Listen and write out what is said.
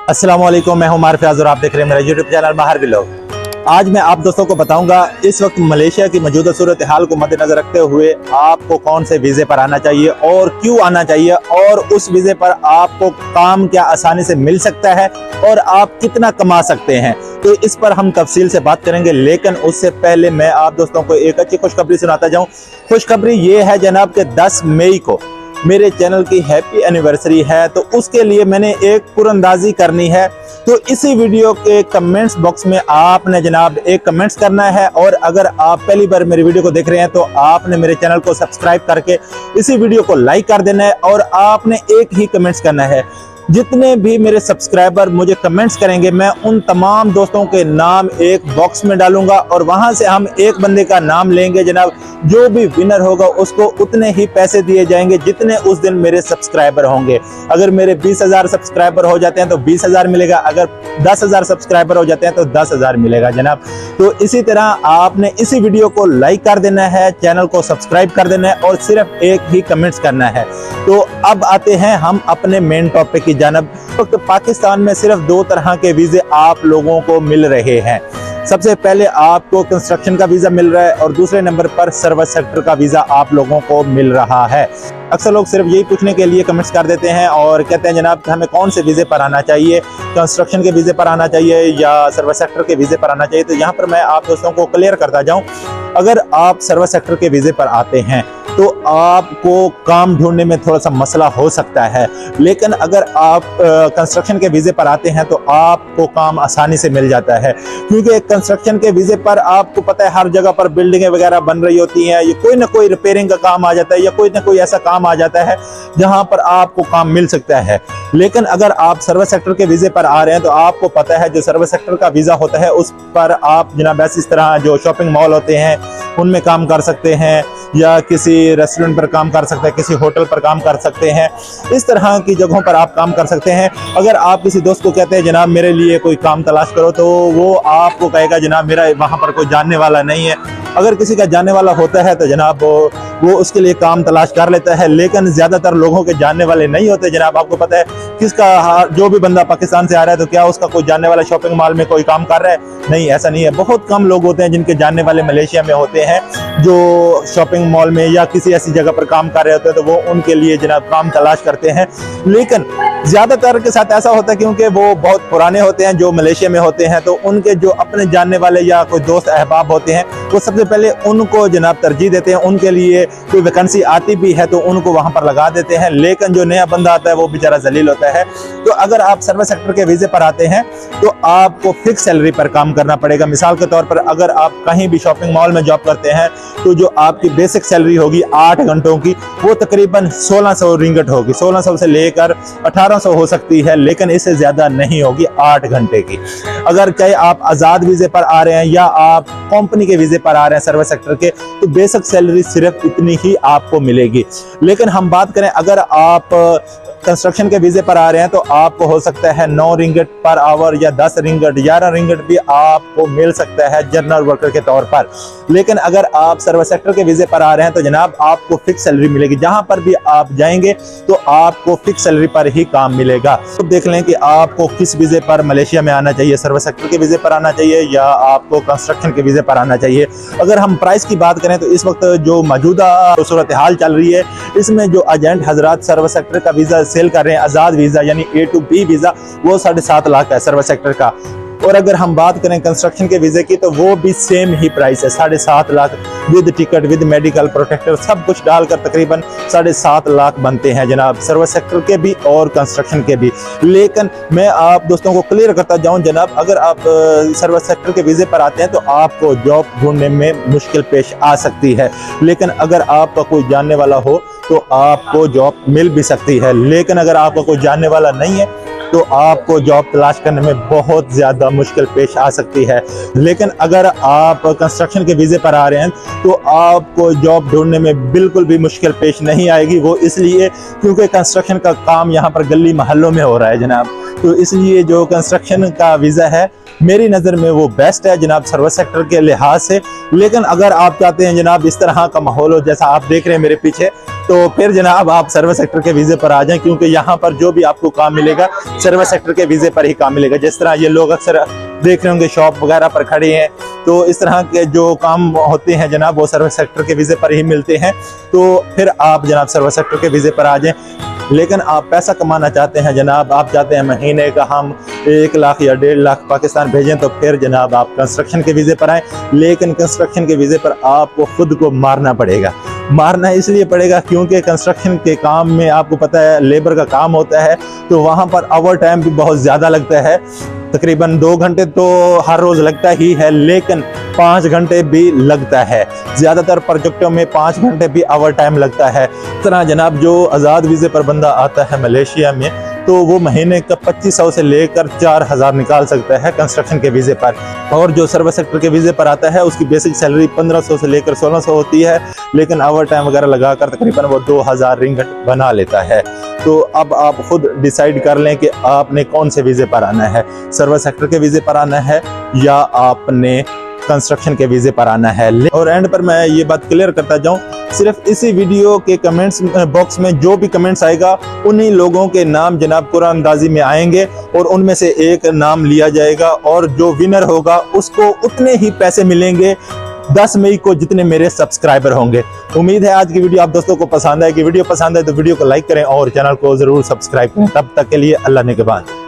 अस्सलाम वालेकुम, मैं हूं उमर फयाज और आप देख रहे हैं मेरा यूट्यूब चैनल माहिर व्लॉग। आज मैं आप दोस्तों को बताऊंगा इस वक्त मलेशिया की मौजूदा सूरत हाल को मद्देनजर रखते हुए आपको कौन से वीज़े पर आना चाहिए और क्यों आना चाहिए, और उस वीज़े पर आपको काम क्या आसानी से मिल सकता है और आप कितना कमा सकते हैं। तो इस पर हम तफसील से बात करेंगे, लेकिन उससे पहले मैं आप दोस्तों को एक अच्छी खुशखबरी सुनाता जाऊं। खुशखबरी ये है जनाब के 10 मई को मेरे चैनल की हैप्पी एनिवर्सरी है, तो उसके लिए मैंने एक कुरअंदाजी करनी है। तो इसी वीडियो के कमेंट्स बॉक्स में आपने जनाब एक कमेंट्स करना है, और अगर आप पहली बार मेरी वीडियो को देख रहे हैं तो आपने मेरे चैनल को सब्सक्राइब करके इसी वीडियो को लाइक कर देना है, और आपने एक ही कमेंट्स करना है। जितने भी मेरे सब्सक्राइबर मुझे कमेंट्स करेंगे मैं उन तमाम दोस्तों के नाम एक बॉक्स में डालूंगा, और वहां से हम एक बंदे का नाम लेंगे जनाब। जो भी विनर होगा उसको उतने ही पैसे दिए जाएंगे जितने उस दिन मेरे सब्सक्राइबर होंगे। अगर मेरे 20,000 सब्सक्राइबर हो जाते हैं तो 20,000 मिलेगा, अगर 10,000 सब्सक्राइबर हो जाते हैं तो 10,000 मिलेगा जनाब। तो इसी तरह आपने इसी वीडियो को लाइक कर देना है, चैनल को सब्सक्राइब कर देना है, और सिर्फ एक ही कमेंट्स करना है। तो अब आते हैं हम अपने मेन टॉपिक की जानब। तो पाकिस्तान में सिर्फ 2 तरह के वीजे आप लोगों को मिल रहे हैं। सबसे पहले आपको कंस्ट्रक्शन का वीजा मिल रहा है, और दूसरे नंबर पर सर्विस सेक्टर का वीजा आप लोगों को मिल रहा है। अक्सर लोग सिर्फ यही पूछने के लिए कमेंट्स कर देते हैं और कहते हैं जनाब हमें कौन से वीजे पर आना चाहिए, कंस्ट्रक्शन के वीजे पर आना चाहिए या सर्विस सेक्टर के वीजे पर आना चाहिए। तो यहाँ पर मैं आप दोस्तों को क्लियर करता जाऊँ, अगर आप सर्विस सेक्टर के वीजे पर आते हैं तो आपको काम ढूंढने में थोड़ा सा मसला हो सकता है, लेकिन अगर आप कंस्ट्रक्शन के वीजे पर आते हैं तो आपको काम आसानी से मिल जाता है। क्योंकि कंस्ट्रक्शन के वीजे पर आपको पता है हर जगह पर बिल्डिंगें वगैरह बन रही होती हैं, ये कोई ना कोई रिपेयरिंग का काम आ जाता है या कोई ना कोई ऐसा काम आ जाता है जहां पर आपको काम मिल सकता है। लेकिन अगर आप सर्विस सेक्टर के वीजे पर आ रहे हैं तो आपको पता है जो सर्विस सेक्टर का वीजा होता है उस पर आप जनाब इस तरह जो शॉपिंग मॉल होते हैं उनमें काम कर सकते हैं, या किसी रेस्टोरेंट पर काम कर सकते हैं, किसी होटल पर काम कर सकते हैं। इस तरह की जगहों पर आप काम कर सकते हैं। अगर आप किसी दोस्त को कहते हैं जनाब मेरे लिए कोई काम तलाश करो, तो वो आपको कहेगा जनाब मेरा वहां पर कोई जानने वाला नहीं है। अगर किसी का जानने वाला होता है तो जनाब वो उसके लिए काम तलाश कर लेता है, लेकिन ज्यादातर लोगों के जानने वाले नहीं होते जनाब। आपको पता है किसका जो भी बंदा पाकिस्तान से आ रहा है तो क्या उसका कोई जानने वाला शॉपिंग मॉल में कोई काम कर रहा है? नहीं, ऐसा नहीं है। बहुत कम लोग होते हैं जिनके जानने वाले मलेशिया में होते हैं जो शॉपिंग मॉल में या किसी ऐसी जगह पर काम कर रहे होते हैं, तो वो उनके लिए जनाब काम तलाश करते हैं। लेकिन ज्यादातर के साथ ऐसा होता है क्योंकि वो बहुत पुराने होते हैं जो मलेशिया में होते हैं, तो उनके जो अपने जानने वाले या कोई दोस्त अहबाब होते हैं वो सबसे पहले उनको जनाब तरजीह देते हैं। उनके लिए कोई वैकेंसी आती भी है तो उनको वहां पर लगा देते हैं, लेकिन जो नया बंदा आता है वो बेचारा जलील होता है। तो अगर आप सर्विस सेक्टर के वीजे पर आते हैं तो आपको फिक्स सैलरी पर काम करना पड़ेगा। मिसाल के तौर पर अगर आप कहीं भी शॉपिंग मॉल में जॉब करते हैं तो जो आपकी बेसिक सैलरी होगी 8 घंटों की वो तकरीबन 1600 रिंगट होगी। 1600 से लेकर 1800 हो सकती है, लेकिन इससे ज्यादा नहीं होगी 8 घंटे की। अगर चाहे आप आजाद वीजे पर आ रहे हैं या आप कंपनी के वीजे पर आ रहे हैं सर्विस सेक्टर के, तो बेसिक सैलरी सिर्फ इतनी ही आपको मिलेगी। लेकिन हम बात करें अगर आप कंस्ट्रक्शन के वीजे पर आ रहे हैं तो आपको हो सकता है 9 रिंगट पर आवर या 10 रिंगट 11 रिंगट भी आपको मिल सकता है जनरल वर्कर के तौर पर। लेकिन अगर आप सर्विस सेक्टर के वीजे पर आ रहे हैं तो जनाब आपको फिक्स सैलरी मिलेगी। जहां पर भी आप जाएंगे तो आपको फिक्स सैलरी पर ही काम मिलेगा। तो देख लें कि आपको किस वीजे पर मलेशिया में आना चाहिए, सर्विस सेक्टर के वीजे पर आना चाहिए या आपको कंस्ट्रक्शन के वीजे पर आना चाहिए। अगर हम प्राइस की बात करें तो इस वक्त जो मौजूदा सूरत हाल चल रही है इसमें जो एजेंट हजरात सर्विस सेक्टर का वीजा सेल कर रहे हैं, आजाद वीजा यानी A to B वीजा, वो 7.5 लाख है सर्विस सेक्टर का। और अगर हम बात करें कंस्ट्रक्शन के वीजे की तो वो भी सेम ही प्राइस है, 7.5 lakh with ticket with medical protector सब कुछ डालकर तकरीबन 7.5 लाख बनते हैं जनाब, सर्विस सेक्टर के भी और कंस्ट्रक्शन के भी। लेकिन मैं आप दोस्तों को क्लियर करता जाऊं जनाब, अगर आप सर्विस सेक्टर के वीजे पर आते हैं तो आपको जॉब ढूंढने में मुश्किल पेश आ सकती है, लेकिन अगर आपका कोई जानने वाला हो तो आपको जॉब मिल भी सकती है। लेकिन अगर आपका कोई जानने वाला नहीं है तो आपको जॉब तलाश करने में बहुत ज़्यादा मुश्किल पेश आ सकती है। लेकिन अगर आप कंस्ट्रक्शन के वीज़े पर आ रहे हैं तो आपको जॉब ढूंढने में बिल्कुल भी मुश्किल पेश नहीं आएगी। वो इसलिए क्योंकि कंस्ट्रक्शन का काम यहाँ पर गली महलों में हो रहा है जनाब, तो इसलिए जो कंस्ट्रक्शन का वीज़ा है मेरी नज़र में वो बेस्ट है जनाब सर्विस सेक्टर के लिहाज से। लेकिन अगर आप चाहते हैं जनाब इस तरह का माहौल हो जैसा आप देख रहे हैं मेरे पीछे, तो फिर जनाब आप सर्विस सेक्टर के वीज़े पर आ जाएं, क्योंकि यहाँ पर जो भी आपको काम मिलेगा सर्विस सेक्टर के वीज़े पर ही काम मिलेगा। जिस तरह ये लोग अक्सर देख रहे होंगे शॉप वगैरह पर खड़े हैं, तो इस तरह के जो काम होते हैं जनाब वो सर्विस सेक्टर के वीज़े पर ही मिलते हैं। तो फिर आप जनाब सर्विस सेक्टर के वीज़े पर आ जाएं। लेकिन आप पैसा कमाना चाहते हैं जनाब, आप चाहते हैं महीने का हम 1 लाख या 1.5 लाख पाकिस्तान भेजें, तो फिर जनाब आप कंस्ट्रक्शन के वीज़े पर आएँ। लेकिन कंस्ट्रक्शन के वीज़े पर आपको खुद को मारना पड़ेगा। मारना इसलिए पड़ेगा क्योंकि कंस्ट्रक्शन के काम में आपको पता है लेबर का काम होता है, तो वहाँ पर ओवर टाइम भी बहुत ज़्यादा लगता है। तकरीबन 2 घंटे तो हर रोज़ लगता ही है, लेकिन 5 घंटे भी लगता है। ज़्यादातर प्रोजेक्टों में 5 घंटे भी ओवर टाइम लगता है। इस तरह जनाब जो आज़ाद वीज़े पर बंदा आता है मलेशिया में, तो वो महीने का 2500 से लेकर 4000 निकाल सकता है कंस्ट्रक्शन के वीज़े पर। और जो सर्विस सेक्टर के वीज़े पर आता है उसकी बेसिक सैलरी 1500 से लेकर 1600 होती है, लेकिन ओवर टाइम वगैरह लगाकर तकरीबन वो 2000 रिंगट बना लेता है। तो अब आप खुद डिसाइड कर लें कि आपने कौन से वीज़े पर आना है, सर्विस सेक्टर के वीज़े पर आना है या आपने कंस्ट्रक्शन के वीज़े पर आना है। और एंड पर मैं ये बात क्लियर करता जाऊं, सिर्फ इसी वीडियो के कमेंट्स बॉक्स में जो भी कमेंट्स आएगा उन्हीं लोगों के नाम जनाब कुरान अंदाजी में आएंगे और उनमें से एक नाम लिया जाएगा और जो विनर होगा उसको उतने ही पैसे मिलेंगे 10 मई को जितने मेरे सब्सक्राइबर होंगे। उम्मीद है आज की वीडियो आप दोस्तों को पसंद आएगी। वीडियो पसंद आए तो वीडियो को लाइक करें और चैनल को जरूर सब्सक्राइब करें। तब तक के लिए अल्लाह ने के बाद।